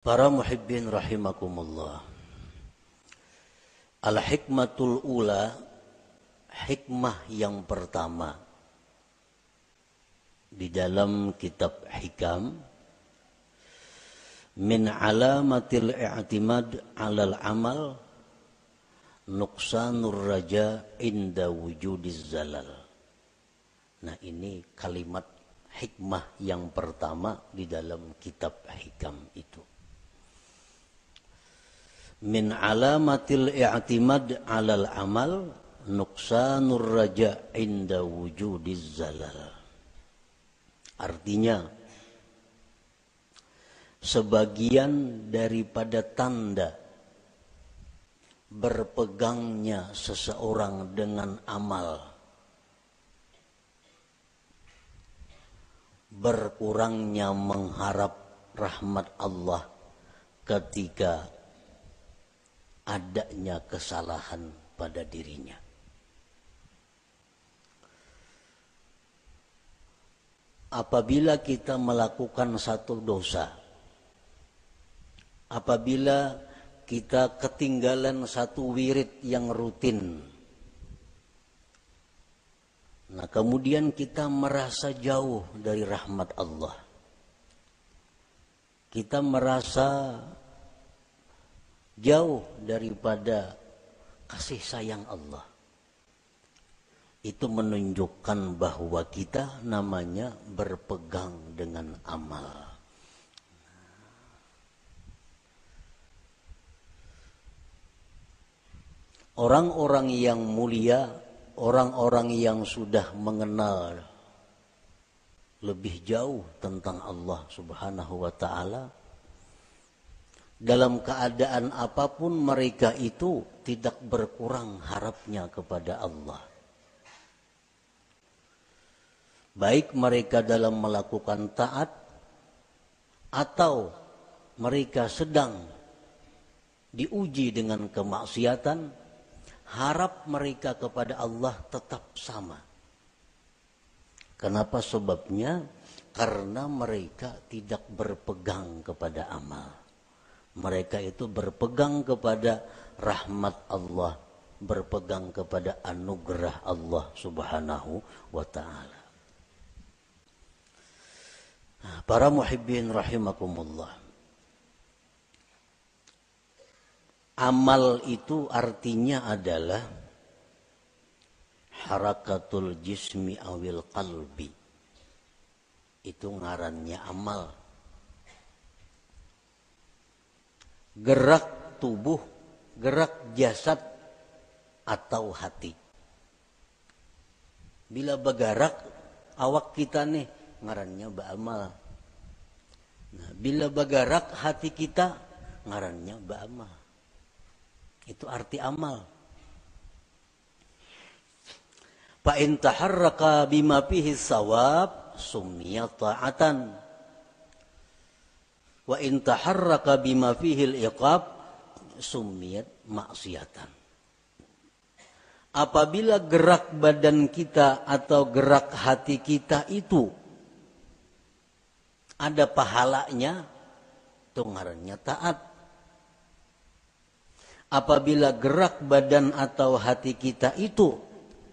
Para muhibbin rahimakumullah. Al-hikmatul ula, hikmah yang pertama di dalam kitab Hikam, min alamatil i'timad 'alal amal nuqsanur raja inda wujudiz zalal. Nah, ini kalimat hikmah yang pertama di dalam kitab Hikam itu. Min alamatil i'timad 'alal amal nuqsanur raja inda wujudiz zalal. Artinya, sebagian daripada tanda berpegangnya seseorang dengan amal, berkurangnya mengharap rahmat Allah ketika adanya kesalahan pada dirinya. Apabila kita melakukan satu dosa, apabila kita ketinggalan satu wirid yang rutin, nah kemudian kita merasa jauh dari rahmat Allah, kita merasa jauh daripada kasih sayang Allah, itu menunjukkan bahwa kita namanya berpegang dengan amal. Orang-orang yang mulia, orang-orang yang sudah mengenal lebih jauh tentang Allah Subhanahu wa ta'ala, dalam keadaan apapun mereka itu tidak berkurang harapnya kepada Allah. Baik mereka dalam melakukan taat atau mereka sedang diuji dengan kemaksiatan, harap mereka kepada Allah tetap sama. Kenapa sebabnya? Karena mereka tidak berpegang kepada amal. Mereka itu berpegang kepada rahmat Allah, berpegang kepada anugerah Allah Subhanahu wa ta'ala. Nah, para muhibbin rahimakumullah. Amal itu artinya adalah harakatul jismi awil qalbi. Itu ngarannya amal. Gerak tubuh, gerak jasad atau hati. Bila bergerak awak kita nih, ngarannya ba'amal. Nah, bila bergerak hati kita, ngarannya ba'amal. Itu arti amal. Fa in taharraka bima fihi sawab summiya ta'atan. Wa in taharraka bima fihi al-iqab summiyat maksiatan. Apabila gerak badan kita atau gerak hati kita itu ada pahalanya, itu ngarannya taat. Apabila gerak badan atau hati kita itu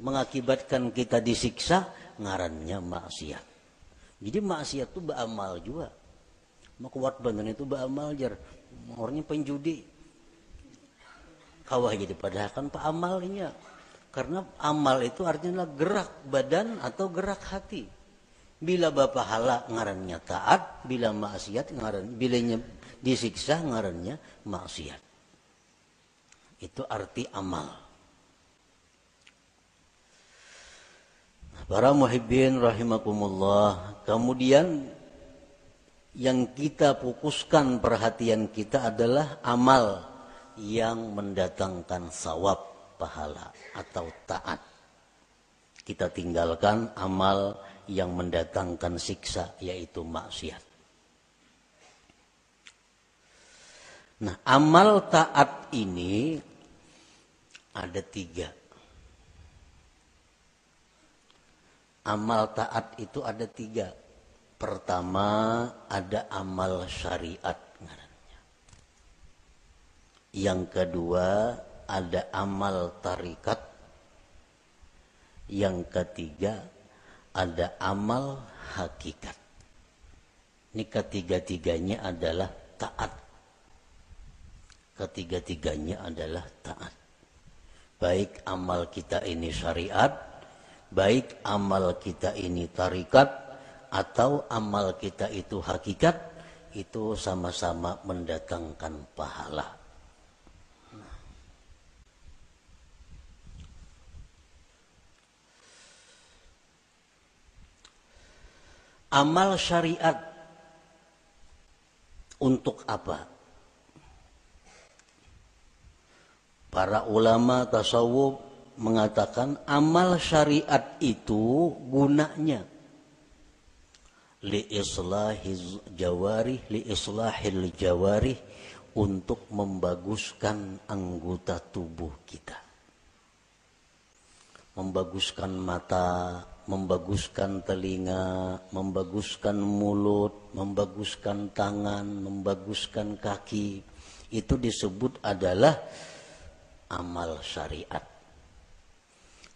mengakibatkan kita disiksa, ngarannya maksiat. Jadi maksiat itu beramal juga. Mau kuat badan itu beramal jar. Orangnya penjudi. Kawah jadi padahal kan pak amalnya. Karena amal itu artinya gerak badan atau gerak hati. Bila bapahala ngarannya taat, bila maksiat ngaran, bilanya disiksa ngarannya maksiat. Itu arti amal. Para muhibbin rahimakumullah. Kemudian yang kita fokuskan perhatian kita adalah amal yang mendatangkan sawab, pahala atau taat. Kita tinggalkan amal yang mendatangkan siksa, yaitu maksiat. Nah, amal taat ini ada 3. Amal taat itu ada 3. Pertama, ada amal syariat ngarannya. Yang kedua ada amal tarikat. Yang ketiga ada amal hakikat. Ini ketiga-tiganya adalah taat. Ketiga-tiganya adalah taat. Baik amal kita ini syariat, baik amal kita ini tarikat, atau amal kita itu hakikat, itu sama-sama mendatangkan pahala. Amal syariat untuk apa? Para ulama tasawuf mengatakan amal syariat itu gunanya liislahil jawarih, untuk membaguskan anggota tubuh kita. Membaguskan mata, membaguskan telinga, membaguskan mulut, membaguskan tangan, membaguskan kaki. Itu disebut adalah amal syariat.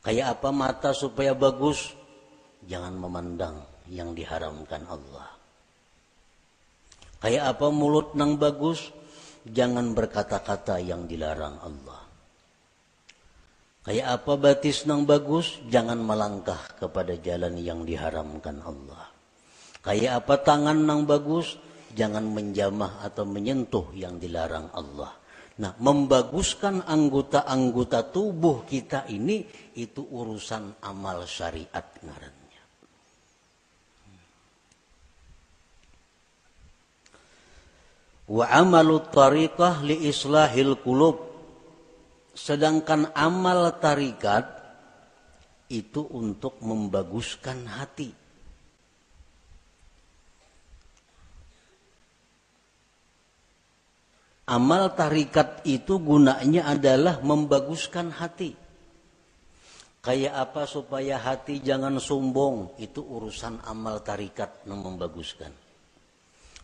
Kayak apa mata supaya bagus? Jangan memandang yang diharamkan Allah. Kayak apa mulut nang bagus? Jangan berkata-kata yang dilarang Allah. Kayak apa batis nang bagus? Jangan melangkah kepada jalan yang diharamkan Allah. Kayak apa tangan nang bagus? Jangan menjamah atau menyentuh yang dilarang Allah. Nah, membaguskan anggota-anggota tubuh kita ini, itu urusan amal syariat ngarannya. Wa amalut tariqah li islahil qulub. Sedangkan amal tarikat itu untuk membaguskan hati. Amal tarikat itu gunanya adalah membaguskan hati. Kayak apa supaya hati jangan sombong, itu urusan amal tarikat yang membaguskan.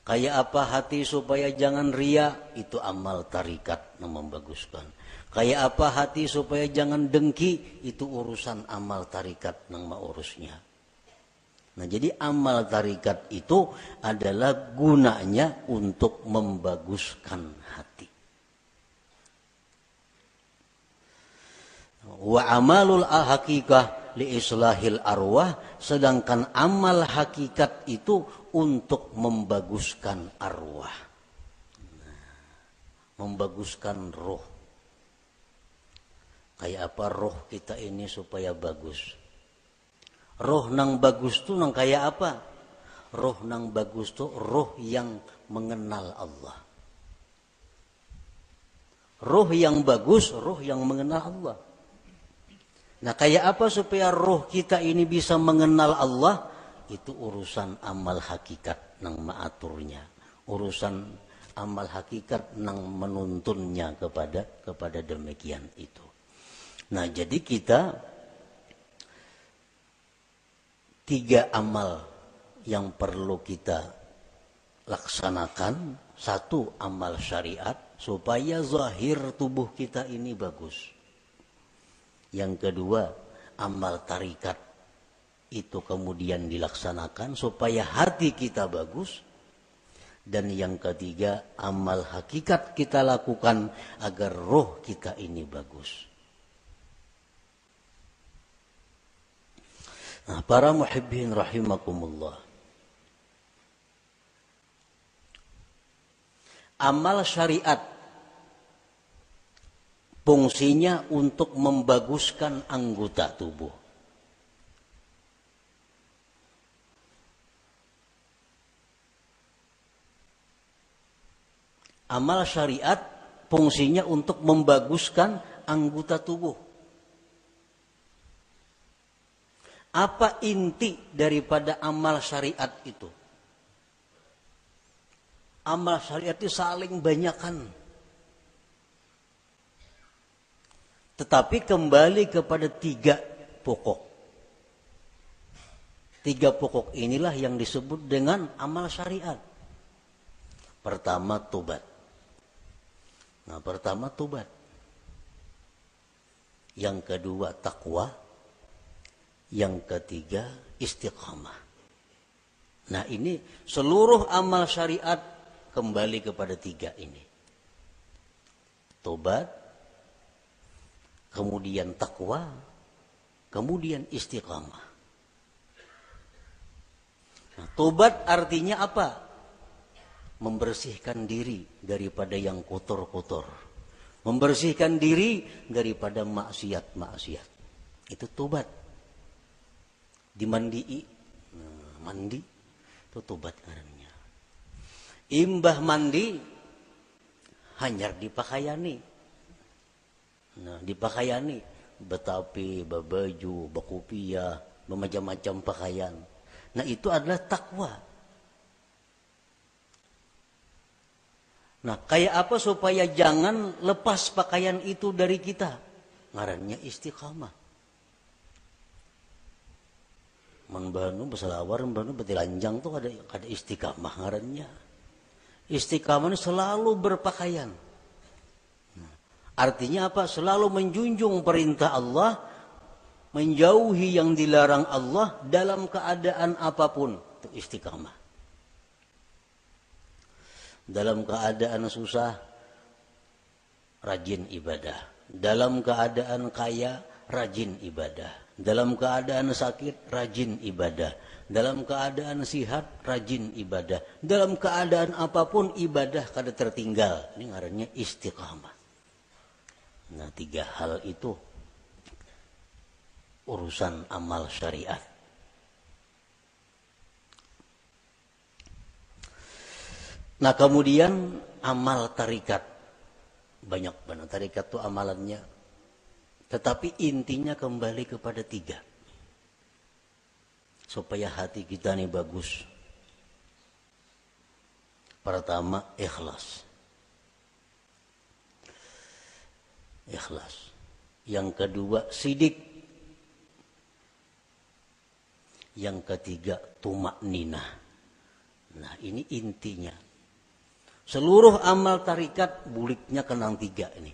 Kayak apa hati supaya jangan ria, itu amal tarikat yang membaguskan. Kayak apa hati supaya jangan dengki, itu urusan amal tarikat yang mengurusnya. Nah, jadi amal tarikat itu adalah gunanya untuk membaguskan hati. Wa amalul hakikah li islahil arwah, sedangkan amal hakikat itu untuk membaguskan arwah. Membaguskan roh. Kayak apa roh kita ini supaya bagus? Roh nang bagus tuh nang kayak apa? Roh nang bagus tuh roh yang mengenal Allah. Roh yang bagus, roh yang mengenal Allah. Nah, kayak apa supaya roh kita ini bisa mengenal Allah? Itu urusan amal hakikat nang maaturnya. Urusan amal hakikat nang menuntunnya kepada demikian itu. Nah, jadi kita 3 amal yang perlu kita laksanakan. 1, amal syariat supaya zahir tubuh kita ini bagus. Yang kedua, amal tarikat itu kemudian dilaksanakan supaya hati kita bagus. Dan yang ketiga, amal hakikat kita lakukan agar roh kita ini bagus. Nah, para muhibbin rahimakumullah. Amal syariat fungsinya untuk membaguskan anggota tubuh. Amal syariat fungsinya untuk membaguskan anggota tubuh. Apa inti daripada amal syariat itu? Amal syariat itu saling banyakan. Tetapi kembali kepada 3 pokok. 3 pokok inilah yang disebut dengan amal syariat. Pertama, tobat. Nah, pertama tobat. Yang kedua takwa. Yang ketiga istiqamah. Nah, ini seluruh amal syariat kembali kepada tiga ini. Tobat, kemudian takwa, kemudian istiqamah. Nah, tobat artinya apa? Membersihkan diri daripada yang kotor-kotor. Membersihkan diri daripada maksiat-maksiat. Itu tobat. Dimandii, mandi, itu tobat namanya. Imbah mandi, hanyar dipakaiani. Nah, dipakaiani, betapi, babaju, bakupia, bermacam-macam pakaian. Nah, itu adalah takwa. Nah, kayak apa supaya jangan lepas pakaian itu dari kita? Ngarannya istiqamah. Membanu beselawar, membanu betilanjang tuh ada istiqamah ngarannya. Istiqamah selalu berpakaian. Artinya apa? Selalu menjunjung perintah Allah, menjauhi yang dilarang Allah dalam keadaan apapun. Itu istiqamah. Dalam keadaan susah, rajin ibadah. Dalam keadaan kaya, rajin ibadah. Dalam keadaan sakit, rajin ibadah. Dalam keadaan sihat, rajin ibadah. Dalam keadaan apapun, ibadah kada tertinggal. Ini ngarannya istiqamah. Nah, tiga hal itu urusan amal syariat. Nah, kemudian amal tarikat. Banyak banget tarikat itu amalannya. Tetapi intinya kembali kepada tiga. Supaya hati kita ini bagus. Pertama, ikhlas. Ikhlas. Yang kedua, sidik. Yang ketiga, tumakninah. Nah, ini intinya. Seluruh amal tarikat buliknya kenang tiga ini.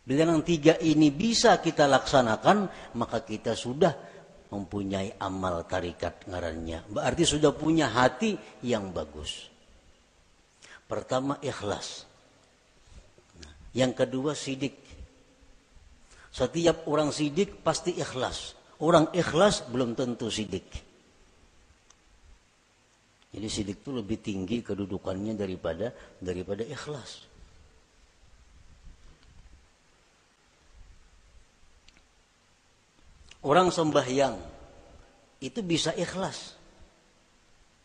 Bila yang tiga ini bisa kita laksanakan, maka kita sudah mempunyai amal tarikat ngarannya. Berarti sudah punya hati yang bagus. Pertama, ikhlas. Yang kedua, sidik. Setiap orang sidik pasti ikhlas. Orang ikhlas belum tentu sidik. Jadi sidik itu lebih tinggi kedudukannya daripada ikhlas. Orang sembahyang itu bisa ikhlas.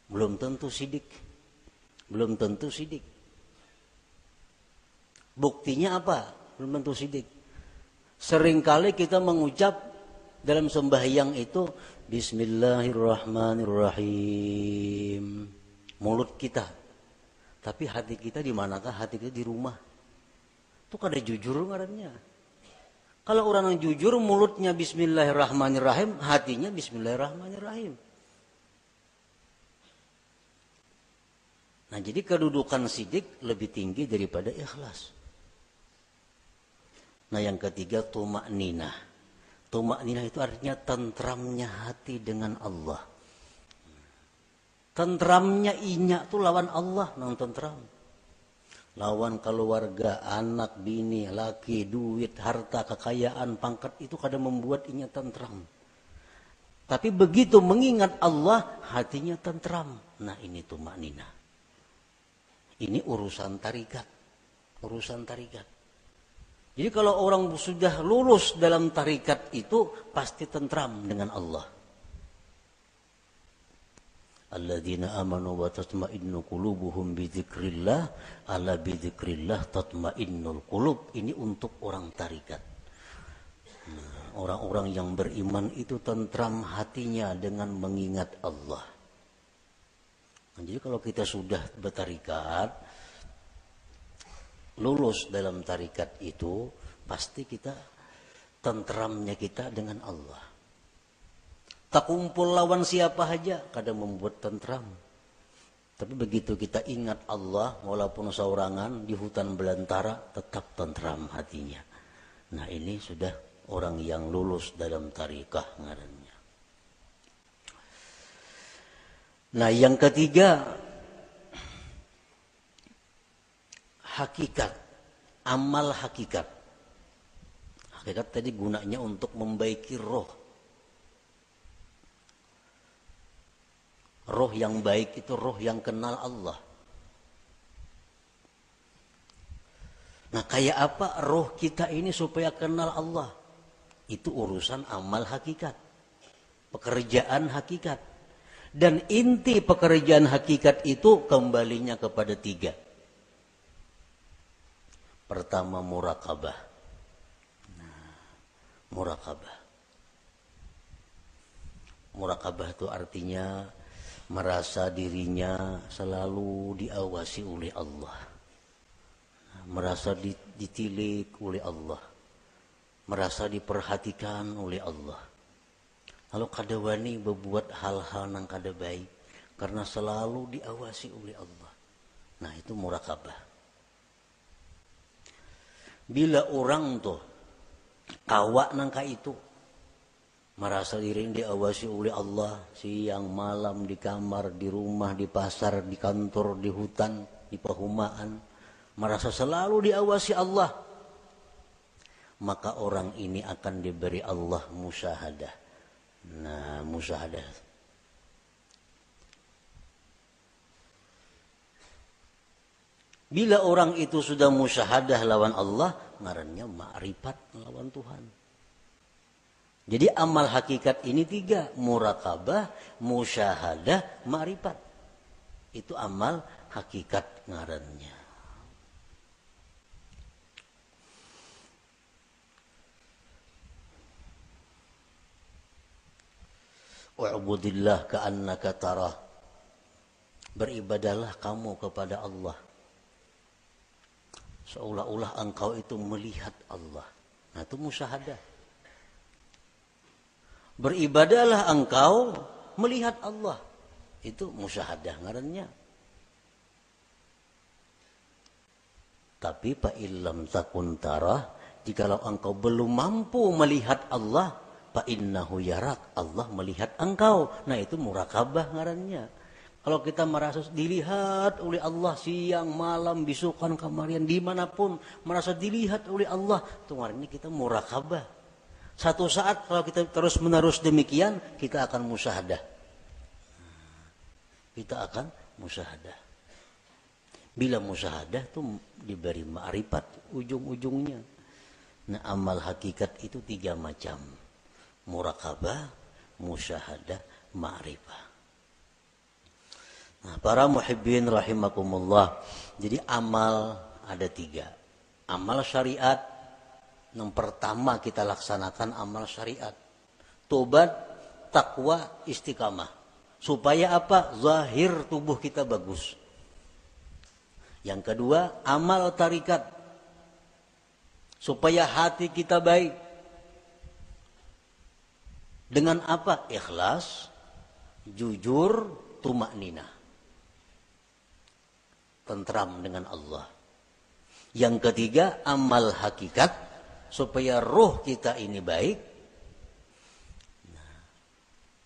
Belum tentu sidik. Belum tentu sidik. Buktinya apa? Belum tentu sidik. Seringkali kita mengucap dalam sembahyang itu Bismillahirrahmanirrahim. Mulut kita. Tapi hati kita di manakah? Hati kita di rumah. Itu kada jujur ngarannya. Kalau orang yang jujur, mulutnya Bismillahirrahmanirrahim, hatinya Bismillahirrahmanirrahim. Nah, jadi kedudukan sidik lebih tinggi daripada ikhlas. Nah, yang ketiga, tumakninah. Tumakninah itu artinya tentramnya hati dengan Allah. Tentramnya inya itu lawan Allah, nang tentram. Lawan keluarga, anak, bini, laki, duit, harta, kekayaan, pangkat itu kadang membuat inya tentram. Tapi begitu mengingat Allah, hatinya tentram. Nah, ini tumakninah. Ini urusan tarikat. Urusan tarikat. Jadi kalau orang sudah lulus dalam tarikat itu, pasti tentram dengan Allah. Alladzina amanu wa tatma'innu qulubuhum bidzikrillah, ala bidzikrillah tatma'innul qulub. Ini untuk orang tarikat. Orang-orang yang beriman itu tentram hatinya dengan mengingat Allah. Nah, jadi kalau kita sudah bertarikat, lulus dalam tarikat itu, pasti kita tentramnya kita dengan Allah. Tak kumpul lawan siapa saja, kadang membuat tentram. Tapi begitu kita ingat Allah, walaupun saurangan di hutan belantara, tetap tentram hatinya. Nah ini sudah orang yang lulus dalam tarikah ngarannya. Nah yang ketiga, hakikat, amal hakikat. Hakikat tadi gunanya untuk membaiki roh. Roh yang baik itu roh yang kenal Allah. Nah kayak apa roh kita ini supaya kenal Allah? Itu urusan amal hakikat. Pekerjaan hakikat. Dan inti pekerjaan hakikat itu kembalinya kepada 3. Pertama muraqabah. Nah, muraqabah. Muraqabah itu artinya merasa dirinya selalu diawasi oleh Allah. Merasa ditilik oleh Allah. Merasa diperhatikan oleh Allah. Lalu kada wani berbuat hal-hal yang kada baik karena selalu diawasi oleh Allah. Nah itu muraqabah. Bila orang tuh kawak nangka itu merasa diri diawasi oleh Allah siang malam di kamar, di rumah, di pasar, di kantor, di hutan, di perumahan, merasa selalu diawasi Allah, maka orang ini akan diberi Allah musyahadah. Nah, musyahadah. Bila orang itu sudah musyahadah lawan Allah, ngarannya ma'rifat lawan Tuhan. Jadi amal hakikat ini 3, muraqabah, musyahadah, ma'rifat. Itu amal hakikat ngarannya. Wa'budillah ka'annaka tarah. Beribadahlah kamu kepada Allah seolah-olah engkau itu melihat Allah. Nah itu musyahadah. Beribadahlah engkau melihat Allah. Itu musyahadah ngarannya. Tapi fa illam takun tarah, jikalau engkau belum mampu melihat Allah, fa innahu yarak, Allah melihat engkau. Nah itu muraqabah ngarannya. Kalau kita merasa dilihat oleh Allah siang, malam, bisukan, kamarian, dimanapun merasa dilihat oleh Allah, itu ngarannya kita muraqabah. Satu saat kalau kita terus menerus demikian, kita akan musyahadah. Kita akan musyahadah. Bila musyahadah itu diberi ma'rifat ujung-ujungnya. Nah amal hakikat itu 3 macam. Muraqabah, musyahadah, ma'rifah. Nah para muhibbin rahimakumullah. Jadi amal ada 3. Amal syariat. Yang pertama kita laksanakan amal syariat. Tobat, takwa, istiqamah. Supaya apa? Zahir tubuh kita bagus. Yang kedua, amal tarikat. Supaya hati kita baik. Dengan apa? Ikhlas, jujur, tumakninah. Tentram dengan Allah. Yang ketiga, amal hakikat. Supaya roh kita ini baik.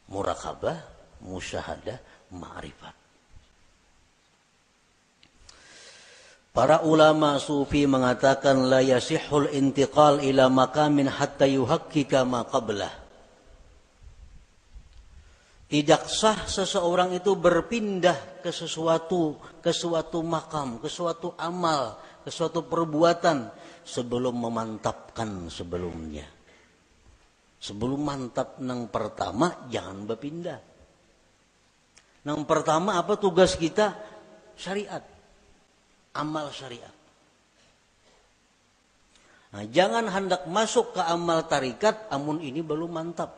Muraqabah, musyahadah, ma'rifat. Para ulama sufi mengatakan la yasihul intiqal ila maqamin hatta yuhaqqika ma qablah. Tidak sah seseorang itu berpindah ke suatu makam, ke suatu amal, ke suatu perbuatan sebelum memantapkan sebelumnya. Sebelum mantap nang pertama jangan berpindah. Nang pertama apa tugas kita? Syariat. Amal syariat. Nah, jangan hendak masuk ke amal tarikat amun ini belum mantap.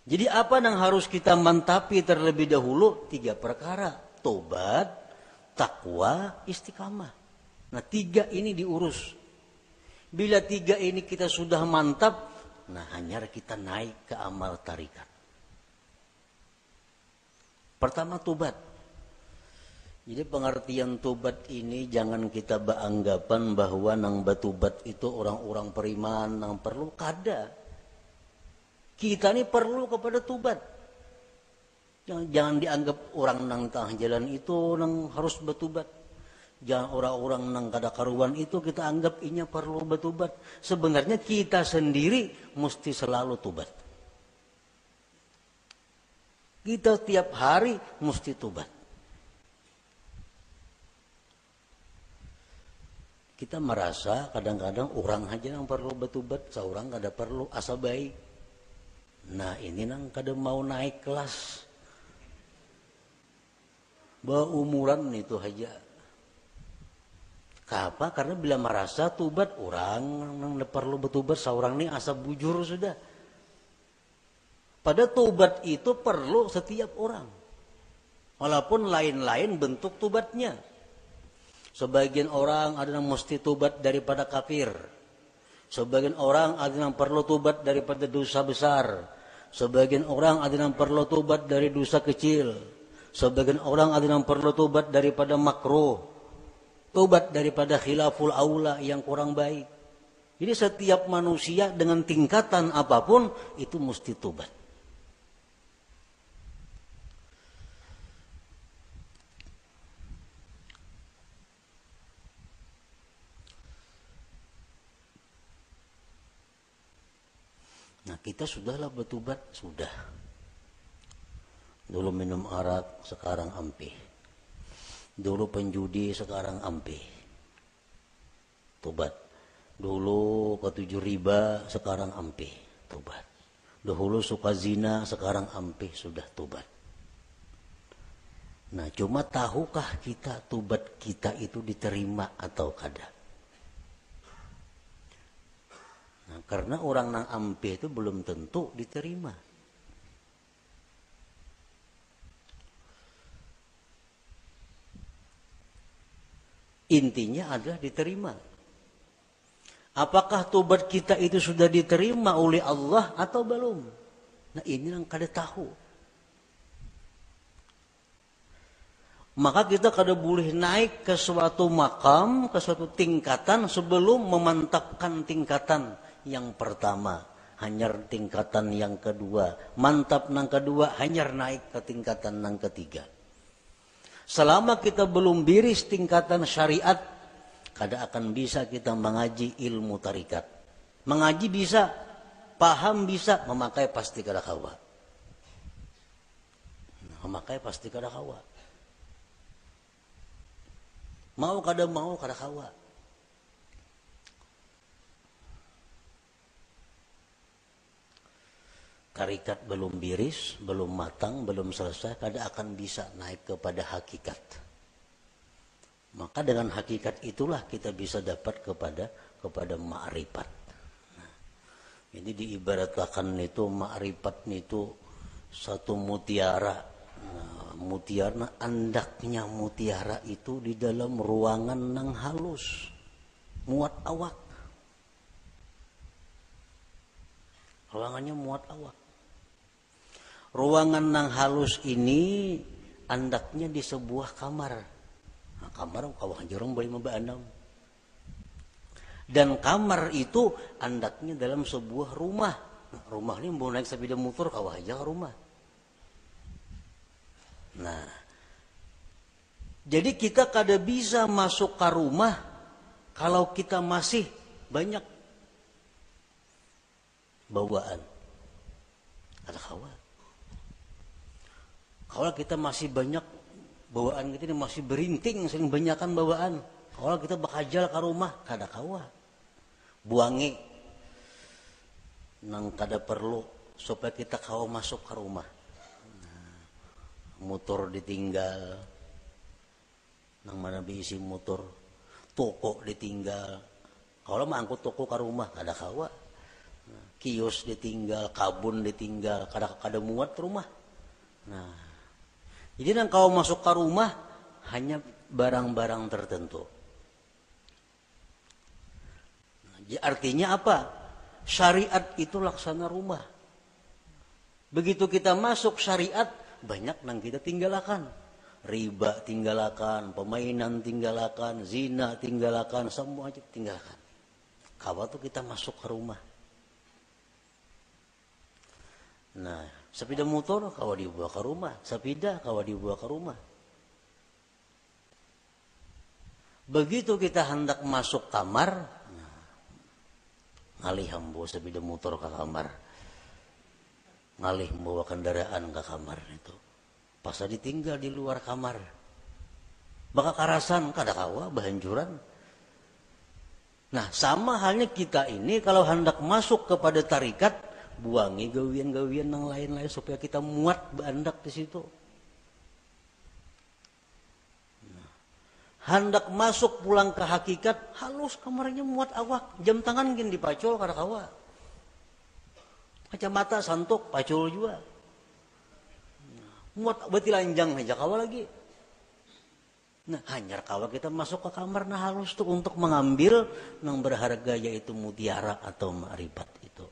Jadi apa yang harus kita mantapi terlebih dahulu? 3 perkara. Tobat, takwa, istiqamah. Nah 3 ini diurus. Bila 3 ini kita sudah mantap, nah hanya kita naik ke amal tarikat. Pertama tobat. Jadi pengertian tobat ini jangan kita beranggapan bahwa nang batubat itu orang-orang periman nang perlu kada. Kita ini perlu kepada tobat. Jangan dianggap orang nang tengah jalan itu nang harus batubat. Jangan orang-orang nang kada karuan itu kita anggap inya perlu batubat. Sebenarnya kita sendiri mesti selalu tobat. Kita tiap hari mesti tobat. Kita merasa kadang-kadang orang aja yang perlu batubat, seorang kada perlu asa baik. Nah ini nang kada mau naik kelas. Umuran itu aja. Kenapa? Karena bila merasa tubat orang nang perlu betubat, seorang ini asa bujur sudah. Pada tubat itu perlu setiap orang. Walaupun lain-lain bentuk tubatnya. Sebagian orang ada yang mesti tobat daripada kafir. Sebagian orang ada yang perlu tobat daripada dosa besar. Sebagian orang ada yang perlu tobat dari dosa kecil. Sebagian orang ada yang perlu tobat daripada makruh. Tobat daripada khilaful aula yang kurang baik. Jadi setiap manusia dengan tingkatan apapun itu mesti tobat. Nah kita sudahlah bertobat, sudah. Dulu minum arak, sekarang ampih. Dulu penjudi, sekarang ampih. Tobat. Dulu ketujuh riba, sekarang ampih. Tobat. Dahulu suka zina, sekarang ampih, sudah tobat. Nah cuma tahukah kita tobat kita itu diterima atau kada? Nah, karena orang nang ampih itu belum tentu diterima. Intinya adalah diterima. Apakah tobat kita itu sudah diterima oleh Allah atau belum? Nah ini yang kada tahu. Maka kita kada boleh naik ke suatu makam, ke suatu tingkatan sebelum memantapkan tingkatan yang pertama, hanyar tingkatan yang kedua, mantap nang kedua, hanyar naik ke tingkatan nang ketiga. Selama kita belum biris tingkatan syariat, kada akan bisa kita mengaji ilmu tarikat. Mengaji bisa, paham bisa, memakai pasti kada kawa. Memakai pasti kada kawa. Mau kada kawa. Tarikat belum biris, belum matang, belum selesai, kada akan bisa naik kepada hakikat. Maka dengan hakikat itulah kita bisa dapat kepada ma'rifat. Nah, jadi diibaratkan itu ma'rifat itu satu mutiara. Nah, mutiara, andaknya mutiara itu di dalam ruangan nang halus, muat awak. Ruangannya muat awak. Ruangan nang halus ini andaknya di sebuah kamar. Nah, kamar kawah jorong boleh membaandam. Dan kamar itu andaknya dalam sebuah rumah. Nah, rumah ini mau naik sepeda motor kawah aja rumah. Nah, jadi kita kada bisa masuk ke rumah kalau kita masih banyak bawaan. Ada kawan. Kalau kita masih banyak bawaan kita ini masih berinting, sering banyakan bawaan. Kalau kita bakajal ke rumah, kada kawa. Buangi. Nang kada perlu supaya kita kawa masuk ke rumah. Nah, motor ditinggal. Nang mana diisi motor. Toko ditinggal. Kalau mangkut toko ke rumah, kada kawa. Nah, kios ditinggal, kabun ditinggal, kada muat rumah. Nah, jadi nang kau masuk ke rumah hanya barang-barang tertentu. Nah, artinya apa? Syariat itu laksana rumah. Begitu kita masuk syariat, banyak nang kita tinggalkan. Riba tinggalkan, permainan tinggalkan, zina tinggalkan, semua aja tinggalkan. Kawa tuh kita masuk ke rumah. Nah, sepeda motor kawa dibawa ke rumah, sepeda kawa dibawa ke rumah. Begitu kita hendak masuk kamar, ngalih membawa sepeda motor ke kamar, ngalih membawa kendaraan ke kamar itu. Pas ditinggal di luar kamar, baka karasan kada kawa bahanjuran. Nah, sama halnya kita ini kalau hendak masuk kepada tarikat, buangi gawian-gawian yang lain-lain supaya kita muat bandak di situ. Nah, hendak masuk pulang ke hakikat, halus kamarnya muat awak, jam tangan gini dipacul kada kawa. Kacamata santuk pacul juga. Muat berarti lanjang aja kawa lagi. Nah, hanyar kawa kita masuk ke kamar nah halus tuh untuk mengambil yang berharga yaitu mutiara atau ma'rifat itu.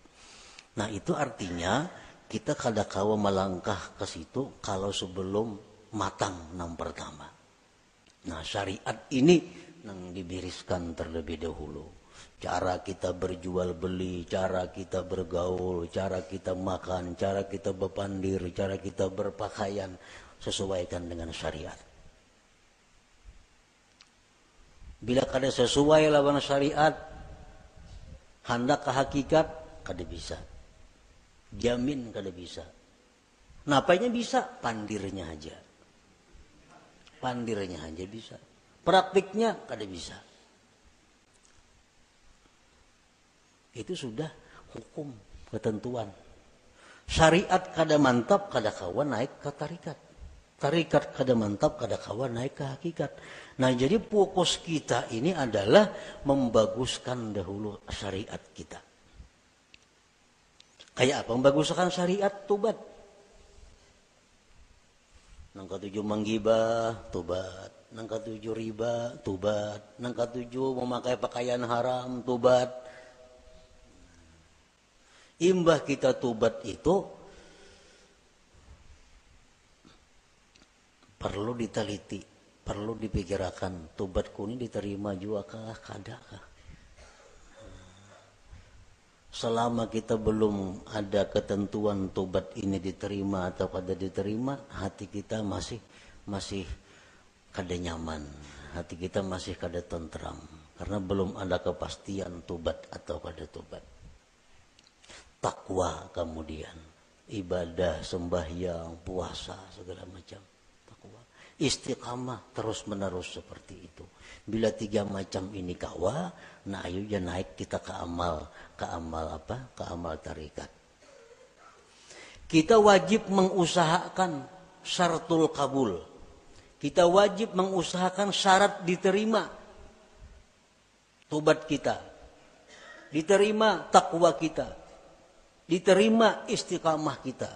Nah, itu artinya kita kada kawa melangkah ke situ kalau sebelum matang yang pertama. Nah, syariat ini yang dibiriskan terlebih dahulu. Cara kita berjual beli, cara kita bergaul, cara kita makan, cara kita berpandir, cara kita berpakaian, sesuaikan dengan syariat. Bila kada sesuai lawan syariat, hendak ke hakikat, kada bisa. Jamin kada bisa. Napanya bisa? Pandirnya aja. Pandirnya aja bisa. Praktiknya kada bisa. Itu sudah hukum, ketentuan. Syariat kada mantap, kada kawan naik ke tarikat. Tarikat kada mantap, kada kawan naik ke hakikat. Nah, jadi fokus kita ini adalah membaguskan dahulu syariat kita. Kayak apa membaguskan syariat? Tobat. Nang ketujuh menggibah, tobat. Nang ketujuh riba, tobat. Nang ketujuh memakai pakaian haram, tobat. Imbah kita tobat itu perlu diteliti, perlu dipikirkan. Tobatku ini diterima juga kah, kada kah? Selama kita belum ada ketentuan tobat ini diterima atau kada diterima, hati kita masih kada nyaman, hati kita masih kada tentram karena belum ada kepastian tobat atau kada tobat. Takwa kemudian ibadah, sembahyang, puasa segala macam. Takwa, istiqamah terus menerus seperti itu. Bila 3 macam ini kawa, nah ayo ya naik kita ke amal apa? Ke amal tarikat. Kita wajib mengusahakan syaratul kabul. Kita wajib mengusahakan syarat diterima tobat kita. Diterima takwa kita. Diterima istiqamah kita.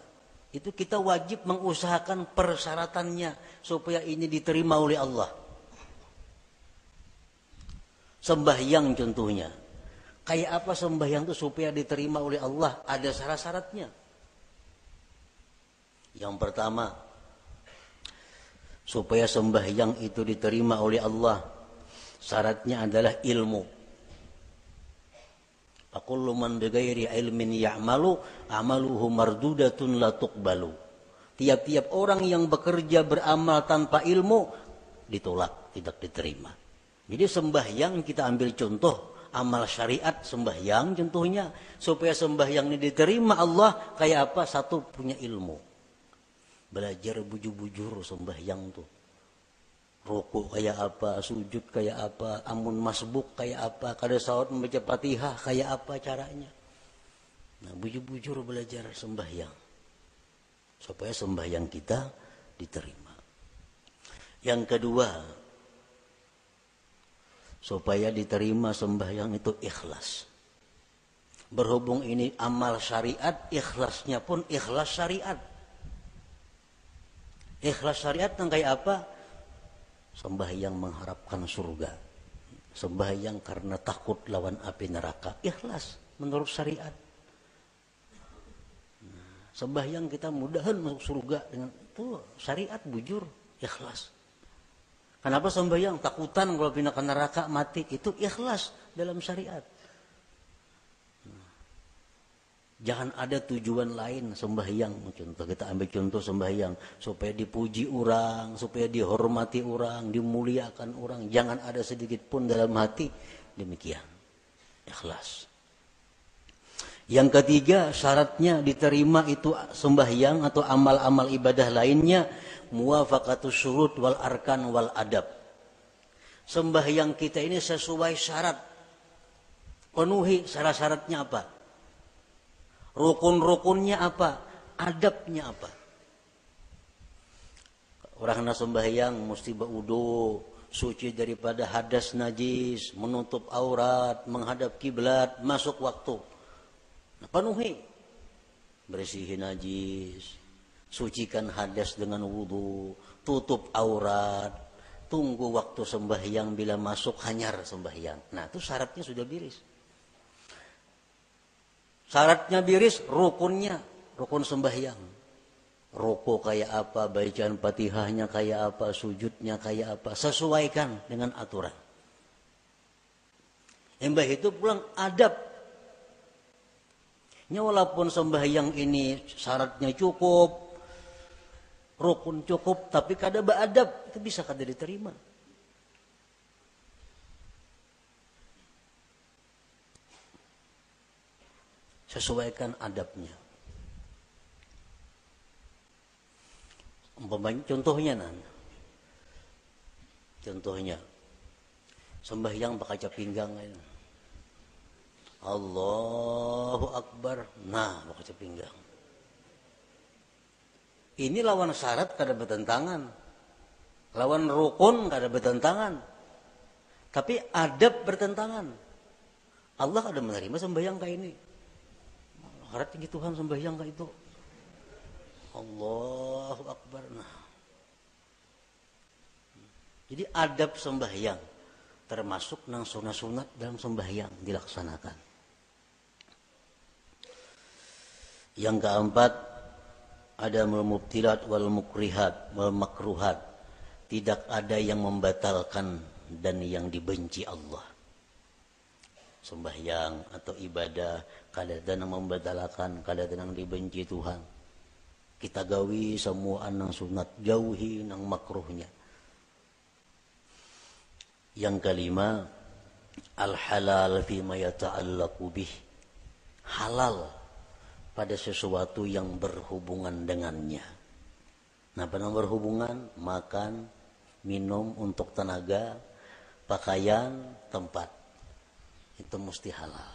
Itu kita wajib mengusahakan persyaratannya supaya ini diterima oleh Allah. Sembahyang contohnya. Kayak apa sembahyang itu supaya diterima oleh Allah? Ada syarat-syaratnya. Yang pertama, supaya sembahyang itu diterima oleh Allah, syaratnya adalah ilmu. Aqullu man bighairi ilmin ya'malu amaluhu mardudatun la tuqbalu. Tiap-tiap orang yang bekerja beramal tanpa ilmu ditolak, tidak diterima. Jadi sembahyang kita ambil contoh amal syariat sembahyang contohnya, supaya sembahyang ini diterima Allah kayak apa? Satu, punya ilmu. Belajar bujur-bujur sembahyang tuh. Rukuk kayak apa, sujud kayak apa, amun masbuk kayak apa, kada salat membaca Fatihah kayak apa caranya. Nah, bujur-bujur belajar sembahyang supaya sembahyang kita diterima. Yang kedua, supaya diterima sembahyang itu ikhlas. Berhubung ini amal syariat, ikhlasnya pun ikhlas syariat. Ikhlas syariat yang kayak apa? Sembahyang mengharapkan surga, sembahyang karena takut lawan api neraka, ikhlas menurut syariat. Sembahyang kita mudahan masuk surga dengan itu syariat bujur, ikhlas. Kenapa sembahyang? Takutan kalau pindah ke neraka mati. Itu ikhlas dalam syariat. Jangan ada tujuan lain sembahyang. Contoh, kita ambil contoh sembahyang supaya dipuji orang, supaya dihormati orang, dimuliakan orang. Jangan ada sedikit pun dalam hati demikian. Ikhlas. Yang ketiga, syaratnya diterima itu sembahyang atau amal-amal ibadah lainnya, muwafaqatus syurut wal arkan wal adab. Sembahyang kita ini sesuai syarat. Penuhi syarat-syaratnya apa? Rukun-rukunnya apa? Adabnya apa? Orang nak sembahyang mesti berwudu, suci daripada hadas najis, menutup aurat, menghadap kiblat, masuk waktu. Nah, penuhi. Bersihin najis, sucikan hadas dengan wudu, tutup aurat, tunggu waktu sembahyang, bila masuk hanyar sembahyang. Nah, itu syaratnya sudah biris. Syaratnya biris, rukunnya, rukun sembahyang. Ruku kayak apa, bacaan Fatihahnya kayak apa, sujudnya kayak apa, sesuaikan dengan aturan. Embah itu pulang adab. Walaupun sembahyang ini syaratnya cukup, rukun cukup, tapi kada beradab, itu bisa kada diterima. Sesuaikan adabnya. Contohnya contohnya sembahyang berkaca pinggang. Allahu Akbar. Nah, berkaca pinggang. Ini lawan syarat kada bertentangan. Lawan rukun kada bertentangan. Tapi adab bertentangan. Allah ada menerima sembahyang kayak ini. Harap tinggi Tuhan sembahyang kayak itu. Allahu Akbar. Nah. Jadi adab sembahyang termasuk nang sunat-sunat dalam sembahyang dilaksanakan. Yang keempat, ada mubtilat wal mukrihat wal makruhat. Tidak ada yang membatalkan dan yang dibenci Allah. Sembahyang atau ibadah kadang-kadang membatalkan, kadang-kadang dibenci Tuhan. Kita gawi semua nang sunat, jauhi nang makruhnya. Yang kelima, al-halal fima yata'allaqu bih. Halal pada sesuatu yang berhubungan dengannya. Nah, pada berhubungan, makan, minum untuk tenaga, pakaian, tempat. Itu mesti halal.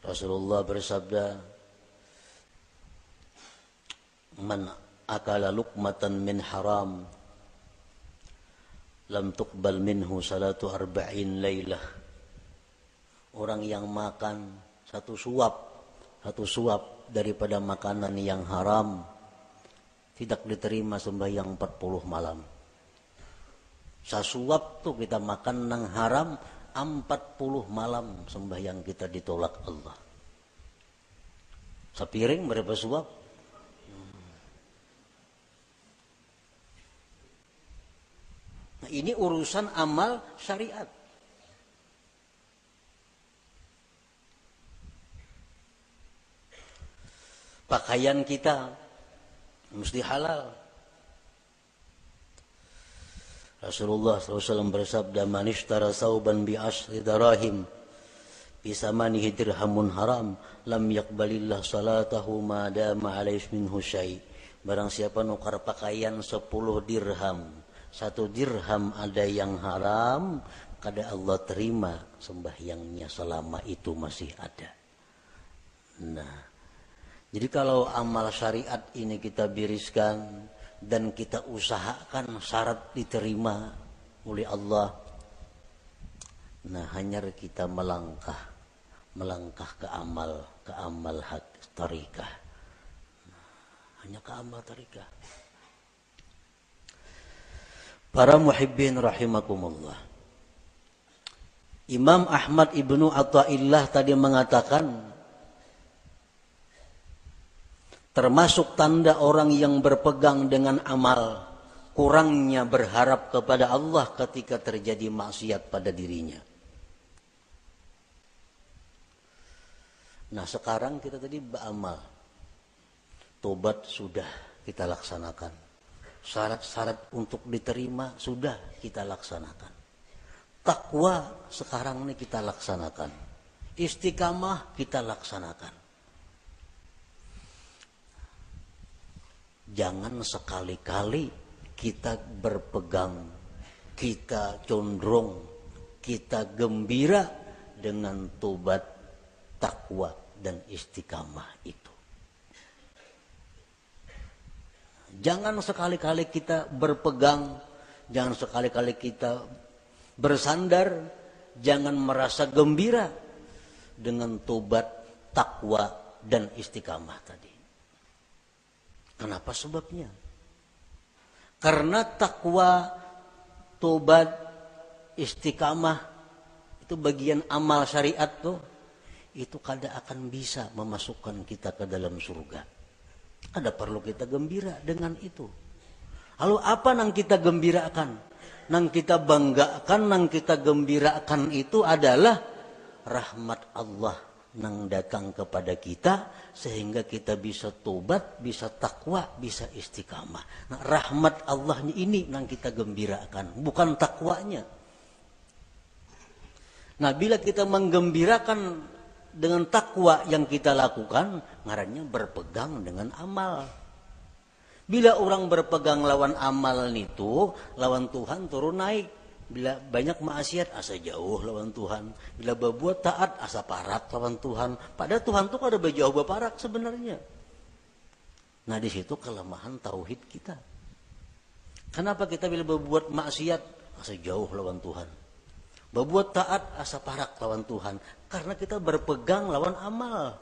Rasulullah bersabda, man akala luqmatan min haram lam tuqbal minhu salatu arba'in laylah. Orang yang makan satu suap daripada makanan yang haram, tidak diterima sembahyang 40 malam. Sasuap tuh kita makan nang haram, 40 malam sembahyang kita ditolak Allah. Sepiring berapa suap? Nah, ini urusan amal syariat. Pakaian kita mesti halal. Rasulullah SAW bersabda, man ishtara sauban bi asri darahim bisamanihi dirhamun haram lam yaqbalillah salatahu ma dama alaihi minhu syai'. Barang siapa nukar pakaian 10 dirham, 1 dirham ada yang haram, kada Allah terima sembahyangnya selama itu masih ada. Nah, jadi kalau amal syariat ini kita biriskan dan kita usahakan syarat diterima oleh Allah, nah hanya kita melangkah ke amal tarikah. Hanya ke amal tarikah. Para muhibbin rahimakumullah. Imam Ahmad ibnu Athaillah tadi mengatakan, Termasuk tanda orang yang berpegang dengan amal, kurangnya berharap kepada Allah ketika terjadi maksiat pada dirinya. Nah sekarang kita tadi beramal, tobat sudah kita laksanakan, syarat-syarat untuk diterima sudah kita laksanakan, takwa sekarang ini kita laksanakan, istiqamah kita laksanakan. Jangan sekali-kali kita berpegang, kita condong, kita gembira dengan tobat, takwa, dan istiqamah itu. Jangan sekali-kali kita berpegang, jangan sekali-kali kita bersandar, jangan merasa gembira dengan tobat, takwa, dan istiqamah tadi. Kenapa sebabnya? Karena takwa, tobat, istiqamah itu bagian amal syariat tuh. Itu kada akan bisa memasukkan kita ke dalam surga. Ada perlu kita gembira dengan itu. Lalu apa yang kita gembirakan? Yang kita banggakan, yang kita gembirakan itu adalah rahmat Allah yang datang kepada kita sehingga kita bisa tobat, bisa takwa, bisa istiqamah. Nah, rahmat Allah ini yang kita gembirakan, bukan takwanya. Nah, bila kita menggembirakan dengan takwa yang kita lakukan, ngarannya berpegang dengan amal. Bila orang berpegang lawan amal itu, lawan Tuhan turun naik. Bila banyak maksiat, asa jauh lawan Tuhan. Bila berbuat taat, asa parak lawan Tuhan. Padahal Tuhan itu kada berjauh berparak sebenarnya. Nah di situ kelemahan tauhid kita. Kenapa kita bila berbuat maksiat, asa jauh lawan Tuhan. Berbuat taat, asa parak lawan Tuhan. Karena kita berpegang lawan amal.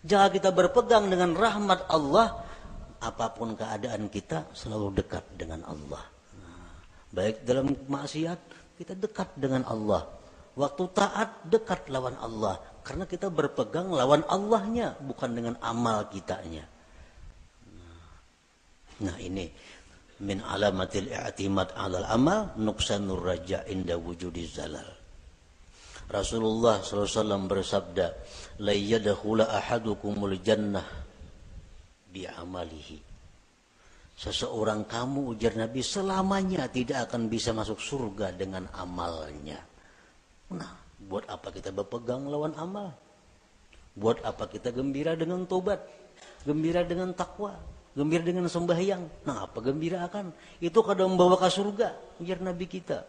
Jangan kita berpegang dengan rahmat Allah, apapun keadaan kita selalu dekat dengan Allah. Baik dalam maksiat kita dekat dengan Allah. Waktu taat dekat lawan Allah. Karena kita berpegang lawan Allahnya, bukan dengan amal kitanya. Nah ini min alamatil i'timad 'alal amal nuqsanur raja inda wujudiz zalal. Rasulullah SAW bersabda, la yadkhula ahadukumul jannah bi amalihi. Seseorang kamu, ujar Nabi, selamanya tidak akan bisa masuk surga dengan amalnya. Nah, buat apa kita berpegang lawan amal? Buat apa kita gembira dengan tobat? Gembira dengan takwa? Gembira dengan sembahyang? Nah, apa gembira akan? Itu kadang membawa ke surga, ujar Nabi kita.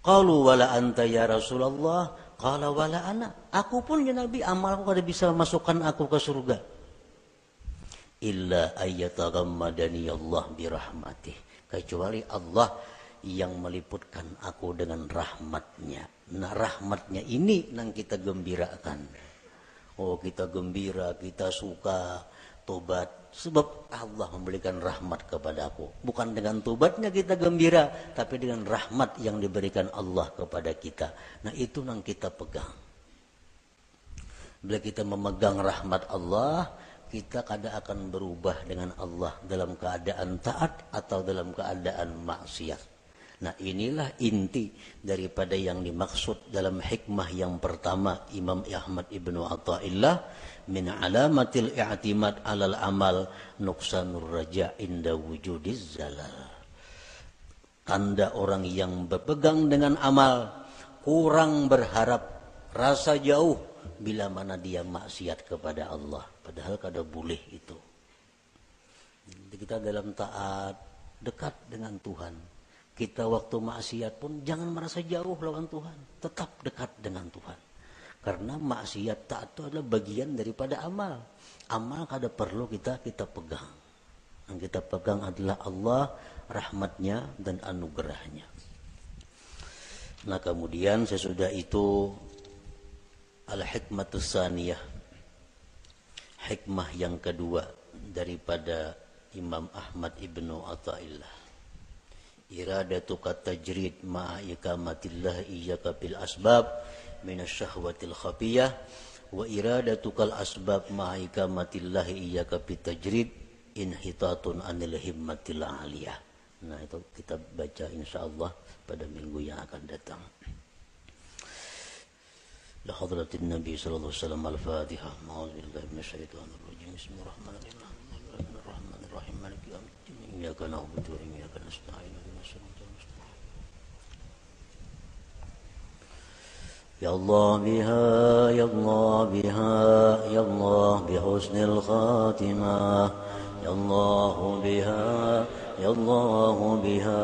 Qalu wala anta ya Rasulullah, qala wala ana. Aku pun ya Nabi, amalku kada bisa masukkan aku ke surga. Illa ayyataghammadani Allah birahmatih, kecuali Allah yang meliputkan aku dengan rahmatnya. Nah rahmatnya ini yang kita gembirakan. Oh kita gembira, kita suka tobat sebab Allah memberikan rahmat kepada aku. Bukan dengan tobatnya kita gembira, tapi dengan rahmat yang diberikan Allah kepada kita. Nah itu yang kita pegang. Bila kita memegang rahmat Allah, kita kada akan berubah dengan Allah dalam keadaan taat atau dalam keadaan maksiat. Nah inilah inti daripada yang dimaksud dalam hikmah yang pertama Imam Ahmad Ibnu Athaillah, min alamatil i'timad 'alal amal nuqsanur raja inda wujudiz zalal. Tanda orang yang berpegang dengan amal, kurang berharap, rasa jauh bila mana dia maksiat kepada Allah. Padahal kada boleh itu. Jadi kita dalam taat dekat dengan Tuhan. Kita waktu maksiat pun jangan merasa jauh lawan Tuhan. Tetap dekat dengan Tuhan. Karena maksiat taat itu adalah bagian daripada amal. Amal kada perlu kita pegang. Yang kita pegang adalah Allah, rahmatnya dan anugerahnya. Nah kemudian sesudah itu al-hikmatus saniyah, hikmah yang kedua daripada Imam Ahmad Ibnu Athaillah, iradatuka tajrid ma'a ikamatillah iyyaka bil asbab minasyahwatil khafiyah wa iradatukal asbab ma'ika matillahi iyyaka bitajrid inhitatun anil himmatil aliyah. Nah, itu kita baca insyaallah pada minggu yang akan datang. La hadratin Nabi sallallahu alaihi wasallam al-Fatihah. A'udzubillahi minasyaitonir rajim. Bismillahirrahmanirrahim. Maliki yaumiddin. Iyyaka na'budu wa iyyaka nasta'in. Ihdinas siratal mustaqim. Ya Allah biha, ya Allah biha, ya Allah bihusnil khatimah. Ya Allah biha, ya Allah biha,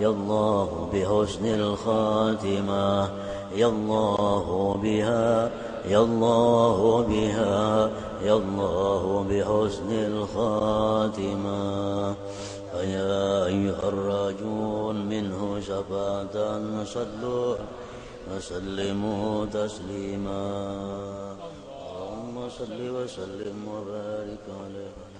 ya Allah bihusnil khatimah. Ya Allah biha, ya Allah biha, ya Allah bihusnil khatimah. Ya ayyuhar rajun minhu syafatan sallu wa sallimu taslima. Allahumma salli wa sallim wa barik alaihi.